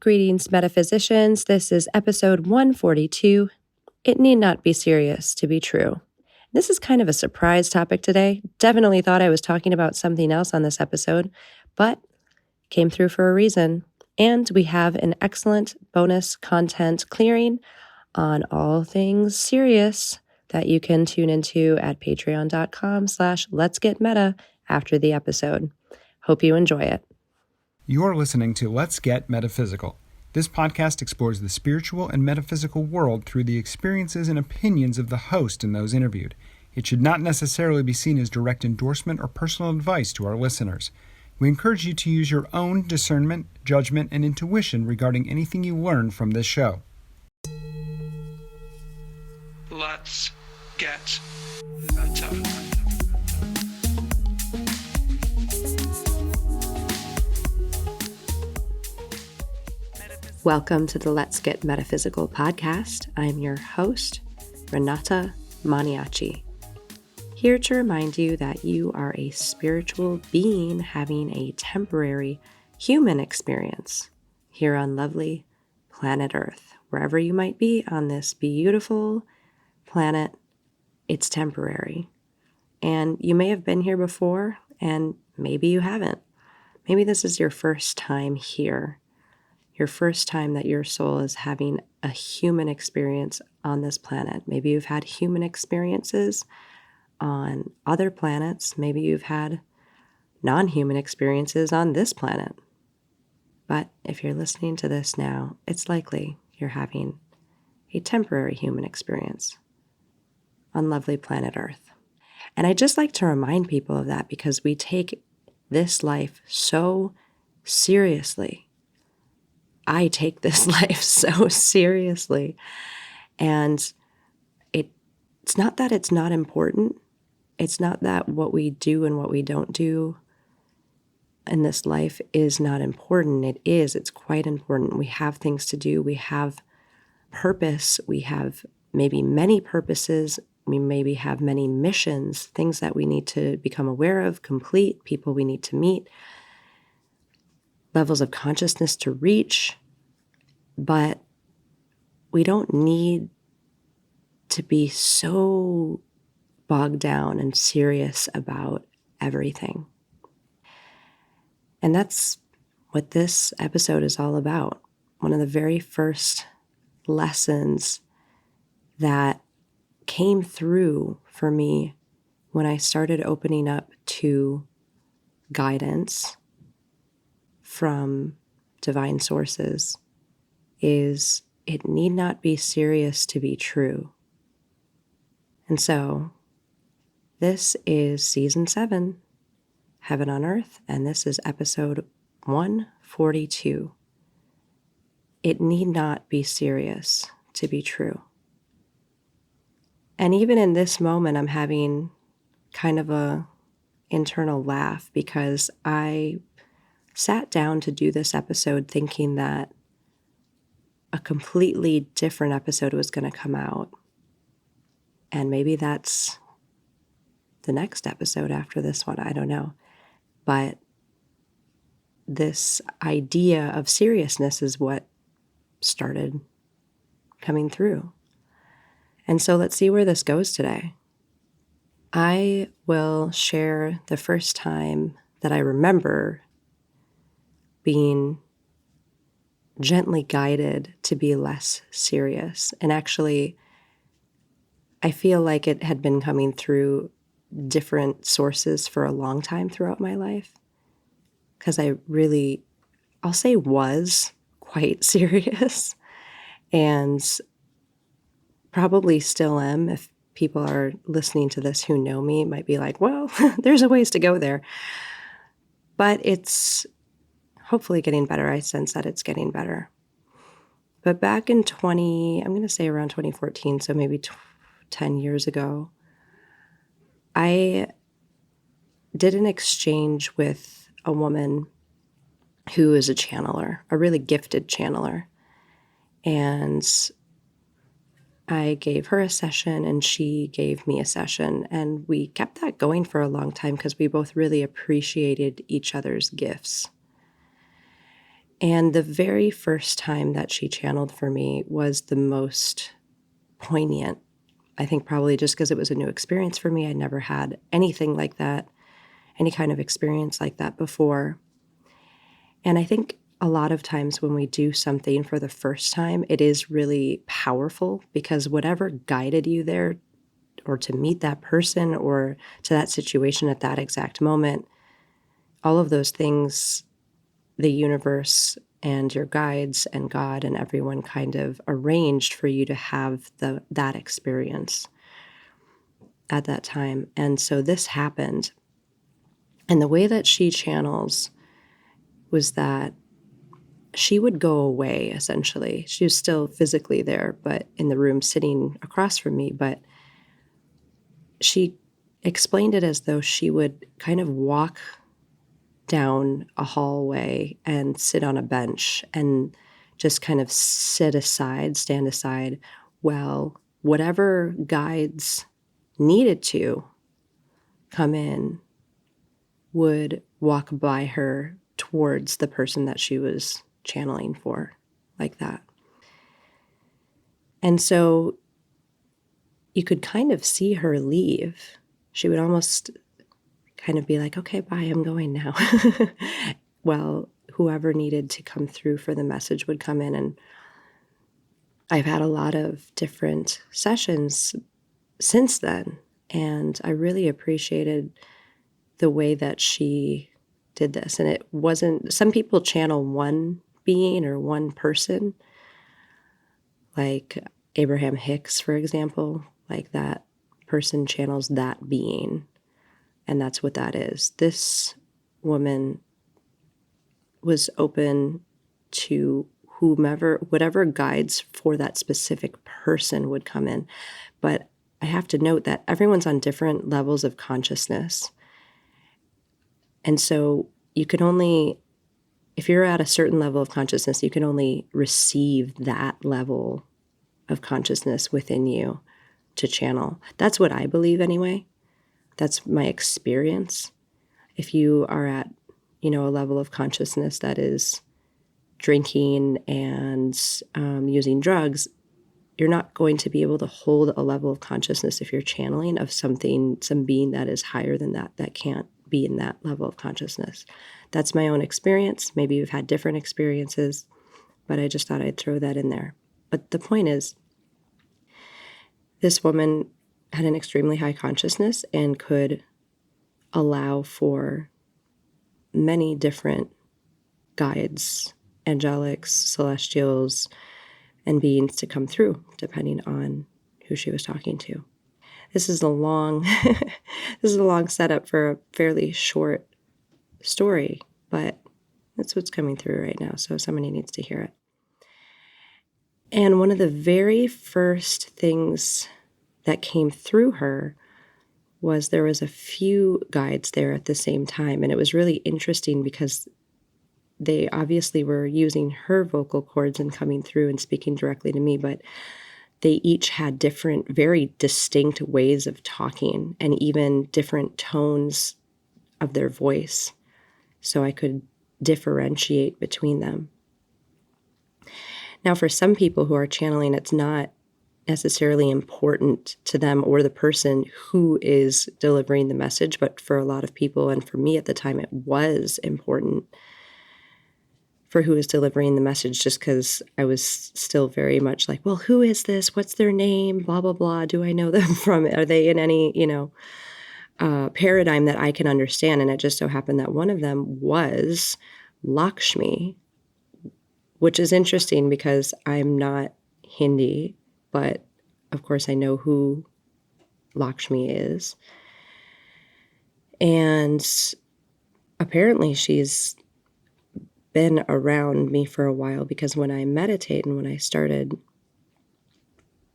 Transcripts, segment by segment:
Greetings, metaphysicians. This is episode 142. It need not be serious to be true. This is kind of a surprise topic today. Definitely thought I was talking about something else on this episode, but came through for a reason. And we have an excellent bonus content clearing on all things serious that you can tune into at patreon.com/letsgetmeta after the episode. Hope you enjoy it. You're listening to Let's Get Metaphysical. This podcast explores the spiritual and metaphysical world through the experiences and opinions of the host and those interviewed. It should not necessarily be seen as direct endorsement or personal advice to our listeners. We encourage you to use your own discernment, judgment, and intuition regarding anything you learn from this show. Let's get meta. Welcome to the Let's Get Metaphysical podcast. I'm your host, Renata Maniaci, here to remind you that you are a spiritual being having a temporary human experience here on lovely planet Earth. Wherever you might be on this beautiful planet, it's temporary. And you may have been here before, and maybe you haven't. Maybe this is your first time here. Your first time that your soul is having a human experience on this planet. Maybe you've had human experiences on other planets. Maybe you've had non-human experiences on this planet. But if you're listening to this now, it's likely you're having a temporary human experience on lovely planet Earth. And I just like to remind people of that because we take this life so seriously. I take this life so seriously. And it's not that it's not important. It's not that what we do and what we don't do in this life is not important. It is. It's quite important. We have things to do. We have purpose. We have maybe many purposes. We maybe have many missions, things that we need to become aware of, complete, people we need to meet, levels of consciousness to reach, but we don't need to be so bogged down and serious about everything. And that's what this episode is all about. One of the very first lessons that came through for me when I started opening up to guidance from divine sources is it need not be serious to be true. And so this is season 7, Heaven on Earth, and this is episode 142. It need not be serious to be true. And even in this moment, I'm having kind of a internal laugh because I sat down to do this episode thinking that a completely different episode was going to come out. And maybe that's the next episode after this one. I don't know. But this idea of seriousness is what started coming through. And so let's see where this goes today. I will share the first time that I remember being gently guided to be less serious. And actually, I feel like it had been coming through different sources for a long time throughout my life. Because I really, I'll say was quite serious. And probably still am. If people are listening to this who know me, might be like, well, there's a ways to go there. But it's hopefully getting better. I sense that it's getting better. But back in I'm going to say around 2014, so maybe 10 years ago, I did an exchange with a woman who is a channeler, a really gifted channeler. And I gave her a session and she gave me a session. And we kept that going for a long time because we both really appreciated each other's gifts. And the very first time that she channeled for me was the most poignant. I think probably just because it was a new experience for me. I never had anything like that, any kind of experience like that before. And I think a lot of times when we do something for the first time, it is really powerful because whatever guided you there or to meet that person or to that situation at that exact moment, all of those things, the universe and your guides and God and everyone kind of arranged for you to have that experience at that time. And so this happened. And the way that she channels was that she would go away, essentially. She was still physically there, but in the room sitting across from me. But she explained it as though she would kind of walk down a hallway and sit on a bench and just kind of stand aside, while whatever guides needed to come in would walk by her towards the person that she was channeling for, like that. And so you could kind of see her leave. She would almost kind of be like, okay, bye, I'm going now. Well, whoever needed to come through for the message would come in. And I've had a lot of different sessions since then. And I really appreciated the way that she did this. And it wasn't, some people channel one being or one person, like Abraham Hicks, for example, like that person channels that being. And that's what that is. This woman was open to whatever guides for that specific person would come in. But I have to note that everyone's on different levels of consciousness. And so you can only, if you're at a certain level of consciousness, you can only receive that level of consciousness within you to channel. That's what I believe anyway. That's my experience. If you are at, a level of consciousness that is drinking and using drugs, you're not going to be able to hold a level of consciousness if you're channeling of some being that is higher than that can't be in that level of consciousness. That's my own experience. Maybe you've had different experiences, but I just thought I'd throw that in there. But the point is, this woman had an extremely high consciousness and could allow for many different guides, angelics, celestials, and beings to come through, depending on who she was talking to. This is a long setup for a fairly short story, but that's what's coming through right now, so somebody needs to hear it. And one of the very first things that came through her was there was a few guides there at the same time. And it was really interesting because they obviously were using her vocal cords and coming through and speaking directly to me, but they each had different, very distinct ways of talking and even different tones of their voice. So I could differentiate between them. Now, for some people who are channeling, it's not necessarily important to them or the person who is delivering the message, but for a lot of people, and for me at the time, it was important for who is delivering the message, just because I was still very much like, well, who is this? What's their name? Blah, blah, blah. Do I know them from, are they in any, paradigm that I can understand? And it just so happened that one of them was Lakshmi, which is interesting because I'm not Hindi, but of course I know who Lakshmi is. And apparently she's been around me for a while, because when I meditate and when I started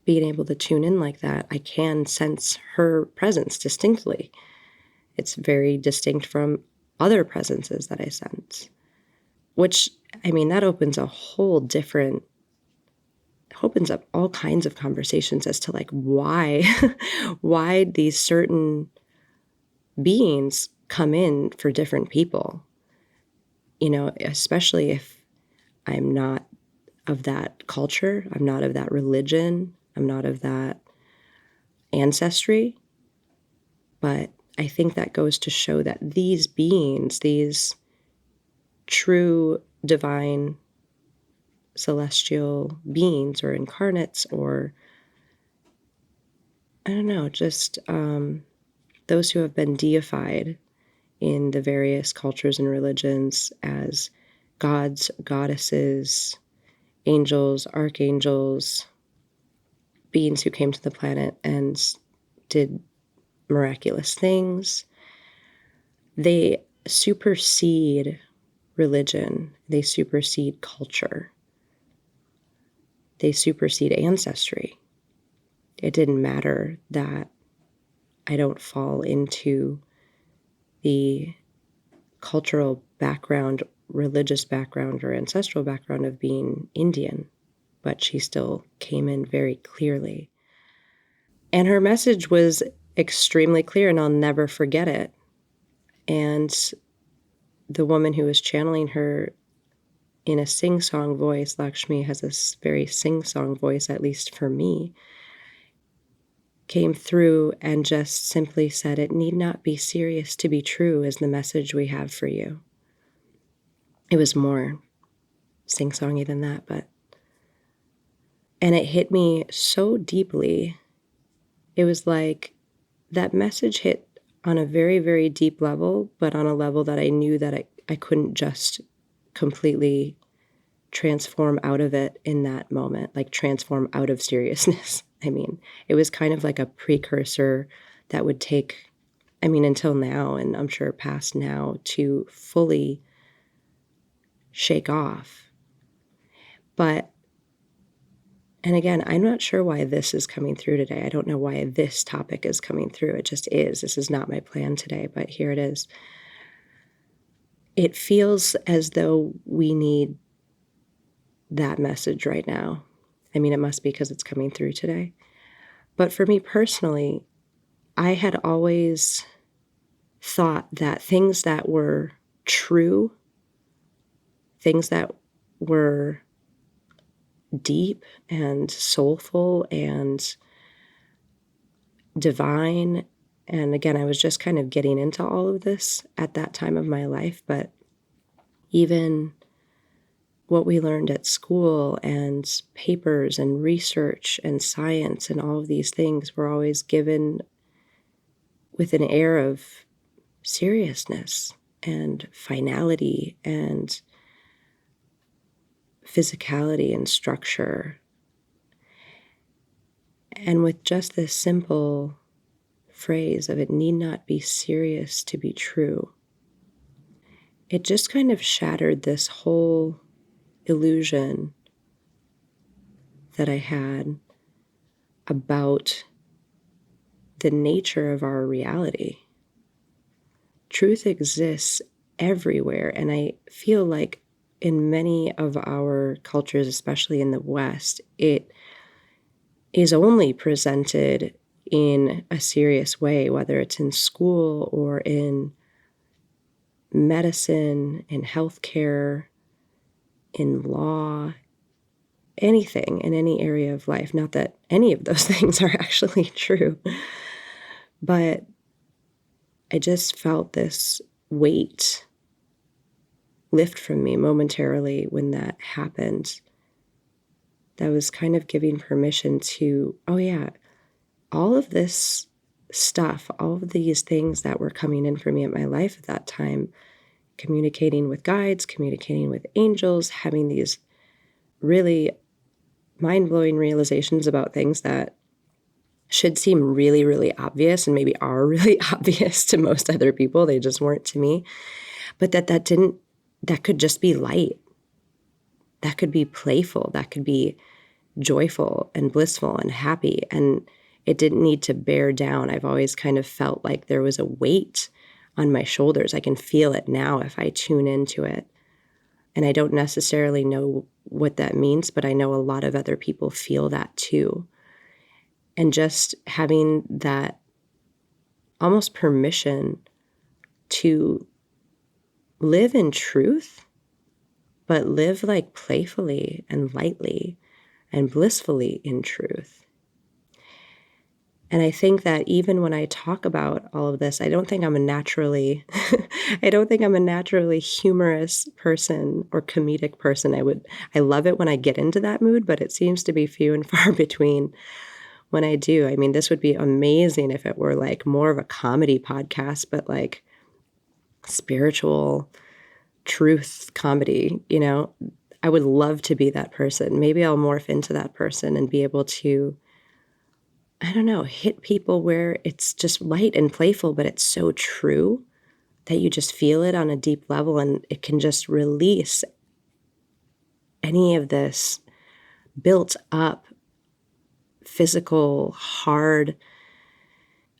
being able to tune in like that, I can sense her presence distinctly. It's very distinct from other presences that I sense, which, that opens up all kinds of conversations as to why these certain beings come in for different people, especially if I'm not of that culture. I'm not of that religion. I'm not of that ancestry. But I think that goes to show that these beings, these true divine celestial beings or incarnates, or I don't know, just those who have been deified in the various cultures and religions as gods, goddesses, angels, archangels, beings who came to the planet and did miraculous things. They supersede religion, they supersede culture, they supersede ancestry. It didn't matter that I don't fall into the cultural background, religious background, or ancestral background of being Indian, but she still came in very clearly. And her message was extremely clear, and I'll never forget it. And the woman who was channeling her in a sing-song voice, Lakshmi has this very sing-song voice, at least for me, came through and just simply said, "It need not be serious to be true is the message we have for you." It was more sing-songy than that, and it hit me so deeply. It was like that message hit on a very, very deep level, but on a level that I knew that I couldn't just completely transform out of it in that moment, like transform out of seriousness. I mean, it was kind of like a precursor that would take, I mean, until now, and I'm sure past now, to fully shake off. But, and again, I'm not sure why this is coming through today. I don't know why this topic is coming through. It just is. This is not my plan today, but here it is. It feels as though we need that message right now. I mean, it must be because it's coming through today. But for me personally, I had always thought that things that were true, things that were deep and soulful and divine, and again, I was just kind of getting into all of this at that time of my life, but even what we learned at school and papers and research and science and all of these things were always given with an air of seriousness and finality and physicality and structure. And with just this simple phrase of "it need not be serious to be true," it just kind of shattered this whole illusion that I had about the nature of our reality. Truth exists everywhere, and I feel like in many of our cultures, especially in the West, it is only presented in a serious way, whether it's in school or in medicine, in healthcare, in law, anything in any area of life. Not that any of those things are actually true, but I just felt this weight lift from me momentarily when that happened. That was kind of giving permission to, oh yeah, all of this stuff, all of these things that were coming in for me at my life at that time, communicating with guides, communicating with angels, having these really mind-blowing realizations about things that should seem really, really obvious and maybe are really obvious to most other people. They just weren't to me. But that could just be light. That could be playful. That could be joyful and blissful and happy. And it didn't need to bear down. I've always kind of felt like there was a weight on my shoulders. I can feel it now if I tune into it. And I don't necessarily know what that means, but I know a lot of other people feel that too. And just having that almost permission to live in truth, but live like playfully and lightly and blissfully in truth. And I think that even when I talk about all of this, I don't think I'm a naturally humorous person or comedic person. I love it when I get into that mood, but it seems to be few and far between when I do. I mean, this would be amazing if it were like more of a comedy podcast, but like spiritual truth comedy, I would love to be that person. Maybe I'll morph into that person and be able to, I don't know, hit people where it's just light and playful, but it's so true that you just feel it on a deep level, and it can just release any of this built up physical, hard,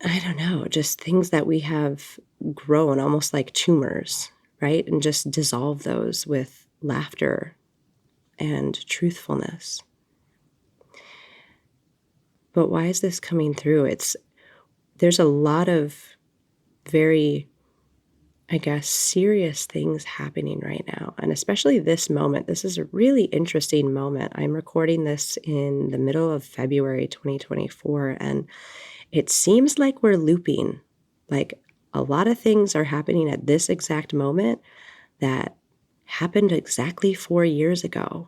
I don't know, just things that we have grown almost like tumors, right? And just dissolve those with laughter and truthfulness. But why is this coming through? There's a lot of very, I guess, serious things happening right now. And especially this moment. This is a really interesting moment. I'm recording this in the middle of February 2024, and it seems like we're looping. Like a lot of things are happening at this exact moment that happened exactly 4 years ago.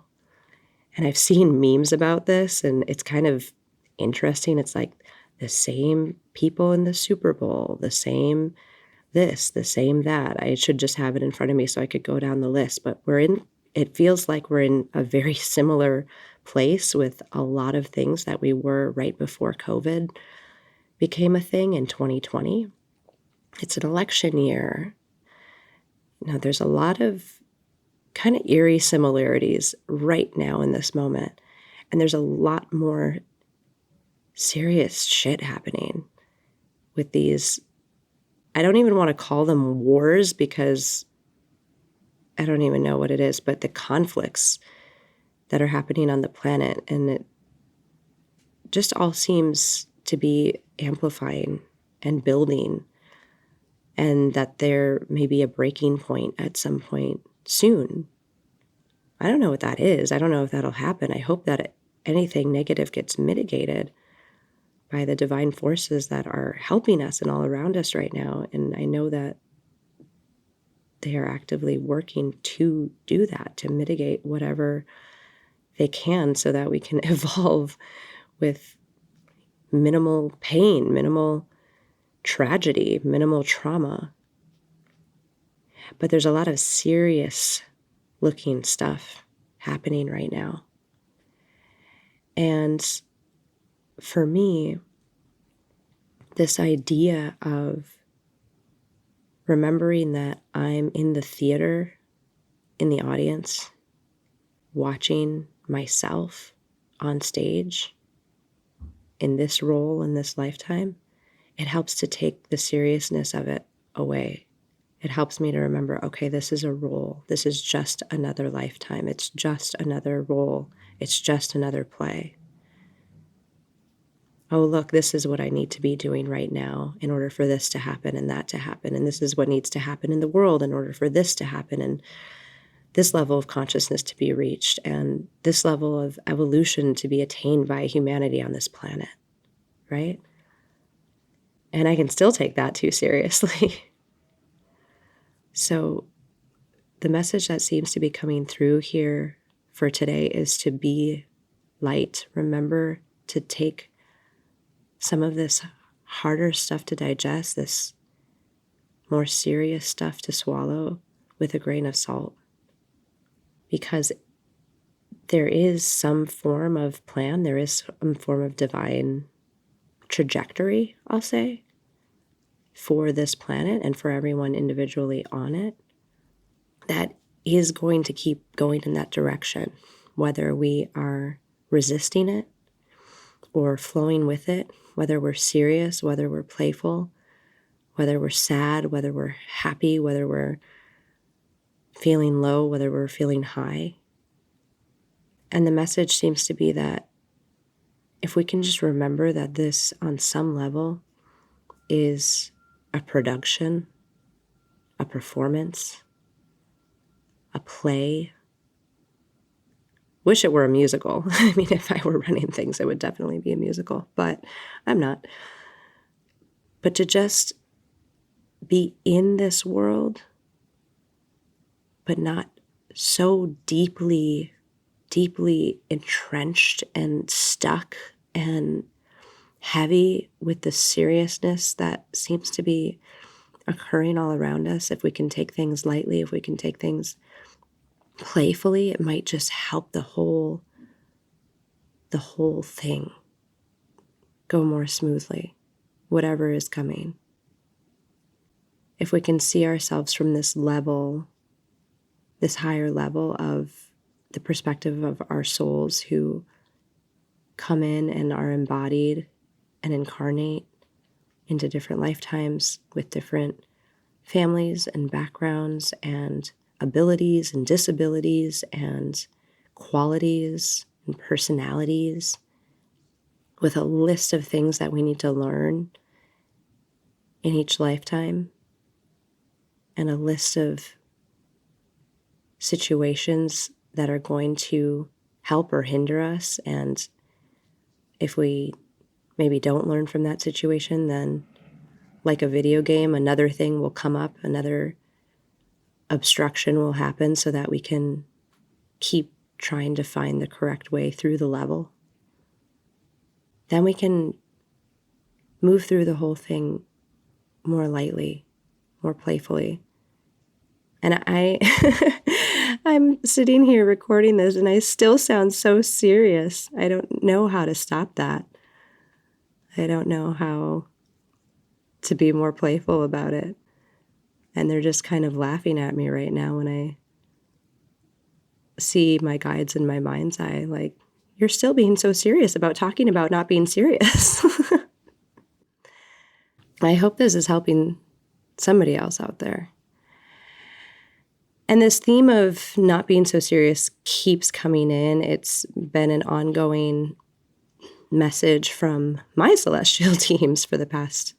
And I've seen memes about this, and it's kind of interesting. It's like the same people in the Super Bowl, the same this, the same that. I should just have it in front of me so I could go down the list. But it feels like we're in a very similar place with a lot of things that we were right before COVID became a thing in 2020. It's an election year. There's a lot of kind of eerie similarities right now in this moment. And there's a lot more serious shit happening with these. I don't even want to call them wars because I don't even know what it is, but the conflicts that are happening on the planet. And it just all seems to be amplifying and building, and that there may be a breaking point at some point soon. I don't know what that is. I don't know if that'll happen. I hope that anything negative gets mitigated by the divine forces that are helping us and all around us right now. And I know that they are actively working to do that, to mitigate whatever they can so that we can evolve with minimal pain, minimal tragedy, minimal trauma. But there's a lot of serious looking stuff happening right now. And for me, this idea of remembering that I'm in the theater, in the audience, watching myself on stage in this role in this lifetime, it helps to take the seriousness of it away. It helps me to remember, okay, this is a role. This is just another lifetime. It's just another role. It's just another play. Oh, look, this is what I need to be doing right now in order for this to happen and that to happen. And this is what needs to happen in the world in order for this to happen and this level of consciousness to be reached and this level of evolution to be attained by humanity on this planet, right? And I can still take that too seriously. So the message that seems to be coming through here for today is to be light. Remember to take some of this harder stuff to digest, this more serious stuff to swallow with a grain of salt. Because there is some form of plan, there is some form of divine trajectory, I'll say, for this planet and for everyone individually on it that is going to keep going in that direction, whether we are resisting it or flowing with it, whether we're serious, whether we're playful, whether we're sad, whether we're happy, whether we're feeling low, whether we're feeling high. And the message seems to be that if we can just remember that this, on some level, is a production, a performance, a play, Wish it were a musical. I mean, if I were running things, it would definitely be a musical, but I'm not. But to just be in this world, but not so deeply, deeply entrenched and stuck and heavy with the seriousness that seems to be occurring all around us. If we can take things lightly, if we can take things playfully, it might just help the whole thing go more smoothly, whatever is coming. If we can see ourselves from this level, this higher level of the perspective of our souls who come in and are embodied and incarnate into different lifetimes with different families and backgrounds and abilities and disabilities and qualities and personalities, with a list of things that we need to learn in each lifetime, and a list of situations that are going to help or hinder us. And if we maybe don't learn from that situation, then like a video game, another thing will come up, another obstruction will happen so that we can keep trying to find the correct way through the level. Then we can move through the whole thing more lightly, more playfully. And I'm sitting here recording this and I still sound so serious. I don't know how to stop that. I don't know how to be more playful about it. And they're just kind of laughing at me right now when I see my guides in my mind's eye, like, you're still being so serious about talking about not being serious. I hope this is helping somebody else out there. And this theme of not being so serious keeps coming in. It's been an ongoing message from my celestial teams for the past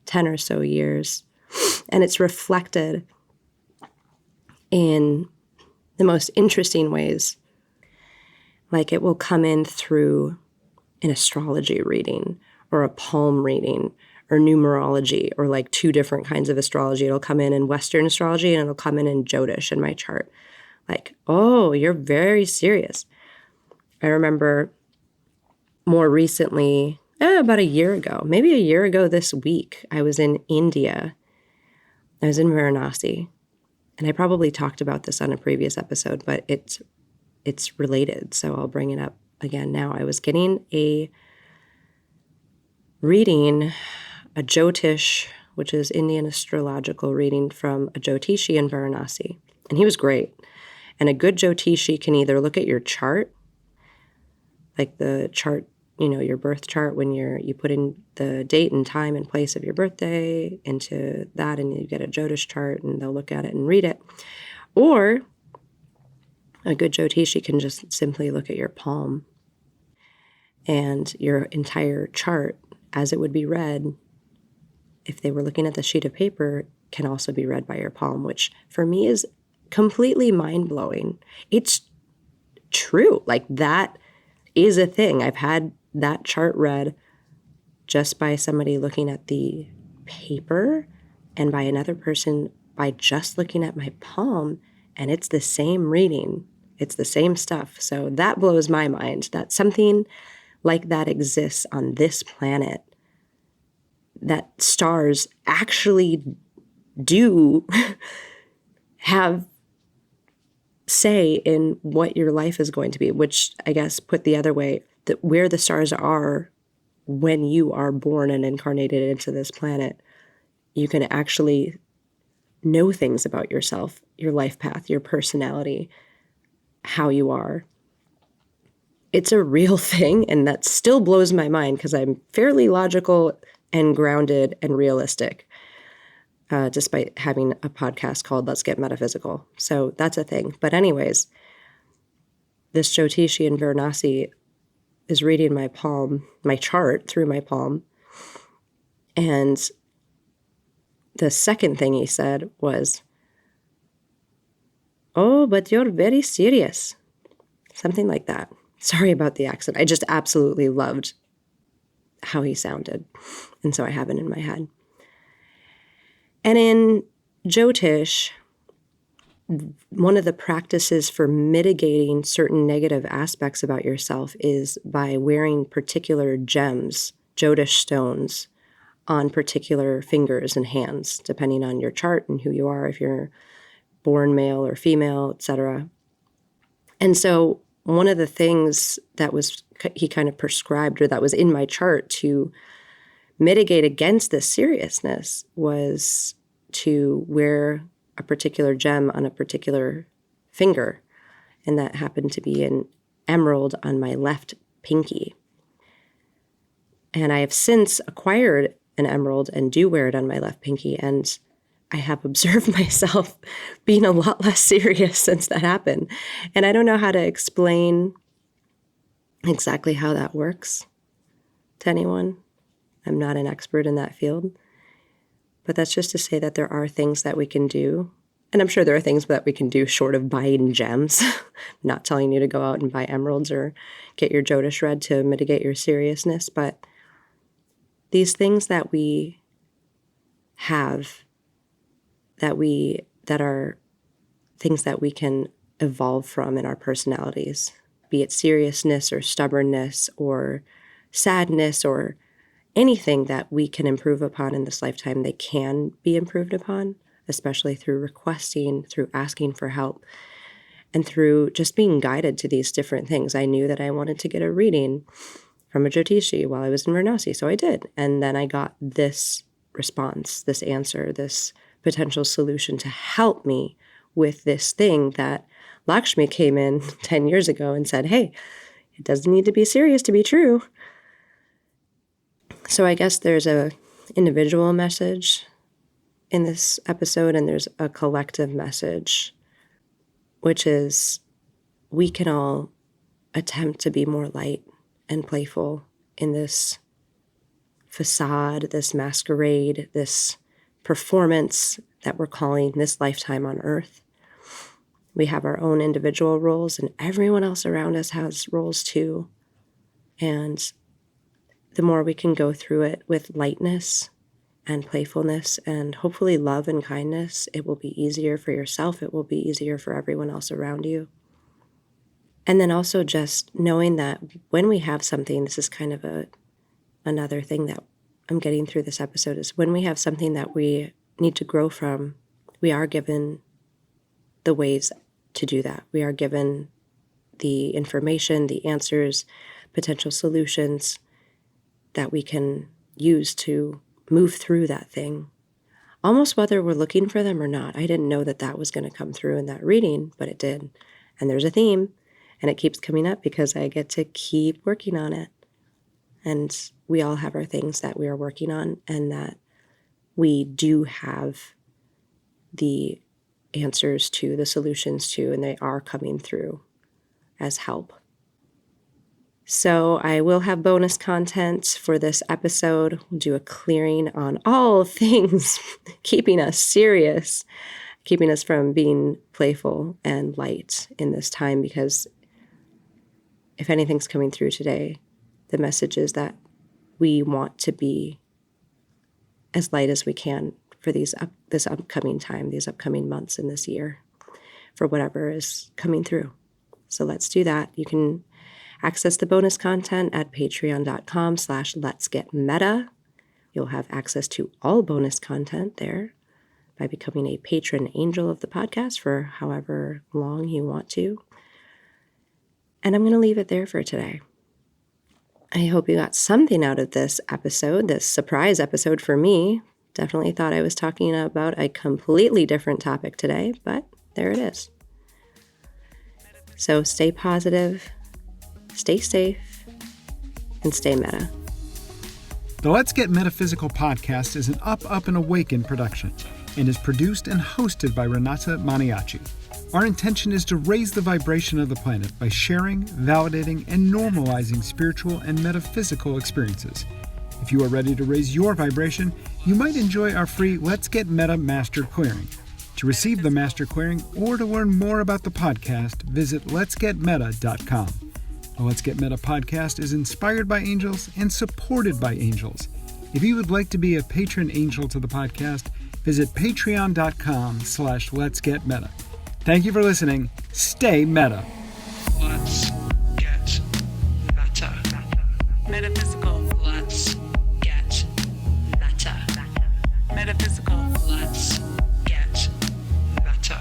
10 or so years. And it's reflected in the most interesting ways. Like, it will come in through an astrology reading or a palm reading or numerology, or like two different kinds of astrology. It'll come in Western astrology, and it'll come in Jyotish in my chart. Like, oh, you're very serious. I remember more recently, about a year ago, maybe a year ago this week, I was in India. I was in Varanasi. And I probably talked about this on a previous episode, but it's related, so I'll bring it up again now. I was getting a reading, a Jyotish, which is Indian astrological reading from a Jyotishi in Varanasi. And he was great. And a good Jyotishi can either look at your chart, like the chart, your birth chart, when you put in the date and time and place of your birthday into that, and you get a Jyotish chart, and they'll look at it and read it. Or a good Jyotishi can just simply look at your palm, and your entire chart, as it would be read if they were looking at the sheet of paper, can also be read by your palm, which for me is completely mind-blowing. It's true. Like, that is a thing. I've had that chart read just by somebody looking at the paper, and by another person by just looking at my palm, and it's the same reading. It's the same stuff. So that blows my mind that something like that exists on this planet, that stars actually do have say in what your life is going to be, which, I guess, put the other way, that where the stars are when you are born and incarnated into this planet, you can actually know things about yourself, your life path, your personality, how you are. It's a real thing, and that still blows my mind because I'm fairly logical and grounded and realistic, despite having a podcast called Let's Get Metaphysical. So that's a thing. But anyways, this Jyotishi in Varanasi is reading my palm, my chart through my palm. And the second thing he said was, "Oh, but you're very serious." something like that. Sorry about the accent. I just absolutely loved how he sounded. And so I have it in my head. And in Jyotish, one of the practices for mitigating certain negative aspects about yourself is by wearing particular gems, Jyotish stones, on particular fingers and hands, depending on your chart and who you are, if you're born male or female, etc. And so one of the things that he kind of prescribed, or that was in my chart to mitigate against this seriousness, was to wear a particular gem on a particular finger. And that happened to be an emerald on my left pinky. And I have since acquired an emerald and do wear it on my left pinky. And I have observed myself being a lot less serious since that happened. And I don't know how to explain exactly how that works to anyone. I'm not an expert in that field. But that's just to say that there are things that we can do. And I'm sure there are things that we can do short of buying gems. Not telling you to go out and buy emeralds or get your Jyotish read to mitigate your seriousness. But these things that we have, that are things that we can evolve from in our personalities, be it seriousness or stubbornness or sadness or anything that we can improve upon in this lifetime, they can be improved upon, especially through requesting, through asking for help, and through just being guided to these different things. I knew that I wanted to get a reading from a Jyotishi while I was in Varanasi, so I did. And then I got this response, this answer, this potential solution to help me with this thing that Lakshmi came in 10 years ago and said, hey, it doesn't need to be serious to be true. So I guess there's a individual message in this episode, and there's a collective message, which is we can all attempt to be more light and playful in this facade, this masquerade, this performance that we're calling this lifetime on Earth. We have our own individual roles, and everyone else around us has roles too. And the more we can go through it with lightness and playfulness and hopefully love and kindness, it will be easier for yourself. It will be easier for everyone else around you. And then also just knowing that when we have something, this is kind of another thing that I'm getting through this episode, is when we have something that we need to grow from, we are given the ways to do that. We are given the information, the answers, potential solutions that we can use to move through that thing, almost whether we're looking for them or not. I didn't know that that was going to come through in that reading, but it did. And there's a theme, and it keeps coming up because I get to keep working on it. And we all have our things that we are working on, and that we do have the answers to, the solutions to, and they are coming through as help. So I will have bonus content for this episode. We'll do a clearing on all things keeping us serious, keeping us from being playful and light in this time, because if anything's coming through today, the message is that we want to be as light as we can for this upcoming time, these upcoming months in this year, for whatever is coming through. So let's do that. You can access the bonus content at patreon.com/letsgetmeta. You'll have access to all bonus content there by becoming a patron angel of the podcast for however long you want to. And I'm going to leave it there for today. I hope you got something out of this episode, this surprise episode for me. Definitely thought I was talking about a completely different topic today, but there it is. So stay positive, stay safe, and stay meta. The Let's Get Metaphysical podcast is an Up and Awaken production and is produced and hosted by Renata Maniaci. Our intention is to raise the vibration of the planet by sharing, validating, and normalizing spiritual and metaphysical experiences. If you are ready to raise your vibration, you might enjoy our free Let's Get Meta Master Clearing. To receive the Master Clearing or to learn more about the podcast, visit letsgetmeta.com. The Let's Get Meta podcast is inspired by angels and supported by angels. If you would like to be a patron angel to the podcast, visit patreon.com/letsgetmeta. Thank you for listening. Stay meta. Let's get meta. Metaphysical. Let's get meta. Metaphysical. Let's get meta.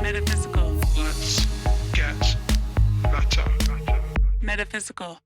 Metaphysical. Let's get meta. Metaphysical.